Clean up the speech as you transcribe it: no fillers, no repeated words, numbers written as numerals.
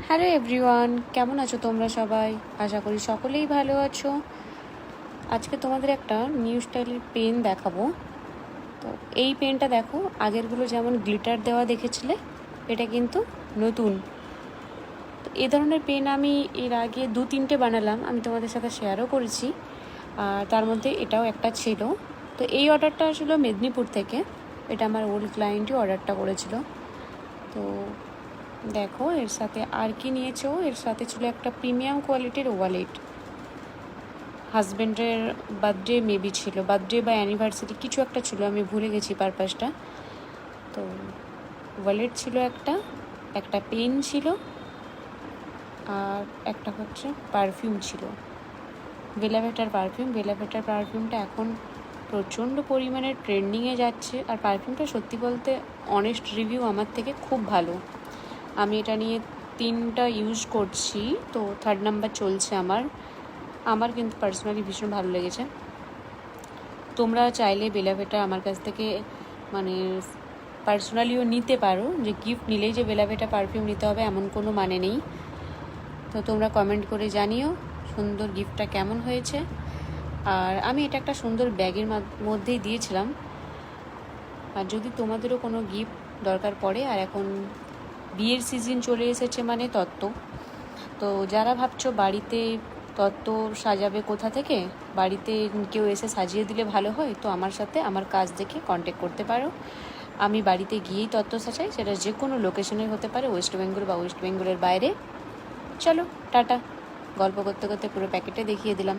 Hello everyone, কেমন আছো তোমরা সবাই? আশা করি সকলেই ভালো আছো। আজকে তোমাদের একটা নিউ স্টাইলের পেন দেখাবো। তো এই পেনটা দেখো, আগেরগুলো যেমন গ্লিটার দেওয়া দেখেছিলে, এটা কিন্তু নতুন। তো এ ধরনের পেন আমি এর আগে 2-3টে বানালাম, আমি তোমাদের সাথে শেয়ারও করেছি, আর তার মধ্যে এটাও একটা ছিল। তো এই অর্ডারটা আসলে মেদিনীপুর থেকে, এটা আমার ওল্ড ক্লায়েন্টই অর্ডারটা করেছিল। তো দেখো এর সাথে আর কি নিয়েছো। এর সাথে ছিল একটা প্রিমিয়াম কোয়ালিটির ওয়ালেট। হাজব্যান্ডের বার্থডে মেবি ছিল, বার্থডে বা অ্যানিভার্সারি কিছু একটা ছিল, আমি ভুলে গেছি পারপাসটা। তো ওয়ালেট ছিল একটা, একটা পেন ছিল, আর একটা হচ্ছে পারফিউম ছিল, বেলাভেটার পারফিউম। বেলাভেটার পারফিউমটা এখন প্রচণ্ড পরিমাণে ট্রেন্ডিংয়ে যাচ্ছে, আর পারফিউমটা সত্যি বলতে অনেস্ট রিভিউ আমার থেকে খুব ভালো। আমি এটা নিয়ে 3টা ইউজ করছি, তো 3rd নাম্বার চলছে আমার কিন্তু পার্সোনালি ভীষণ ভালো লেগেছে। তোমরা চাইলে বেলাভেটা আমার কাছ থেকে মানে পার্সোনালিও নিতে পারো, যে গিফট নিলেই যে বেলাভেটা পারফিউম নিতে হবে এমন কোনো মানে নেই। তো তোমরা কমেন্ট করে জানিও সুন্দর গিফটটা কেমন হয়েছে। আর আমি এটা একটা সুন্দর ব্যাগের মধ্যেই দিয়েছিলাম। আর যদি তোমাদেরও কোনো গিফট দরকার পড়ে, আর এখন বিয়ের সিজন চলে এসেছে মানে তত্ত্ব, তো যারা ভাবছো বাড়িতে তত্ত্ব সাজাবে কোথা থেকে, বাড়িতে কেউ এসে সাজিয়ে দিলে ভালো হয়, তো আমার সাথে আমার কাজ দেখে কন্ট্যাক্ট করতে পারো। আমি বাড়িতে গিয়েই তত্ত্ব সাজাই, সেটা যে কোনো লোকেশনের হতে পারে, ওয়েস্ট বেঙ্গল বা ওয়েস্ট বেঙ্গলের বাইরে। চলো টাটা, গল্প করতে করতে পুরো প্যাকেটে দেখিয়ে দিলাম।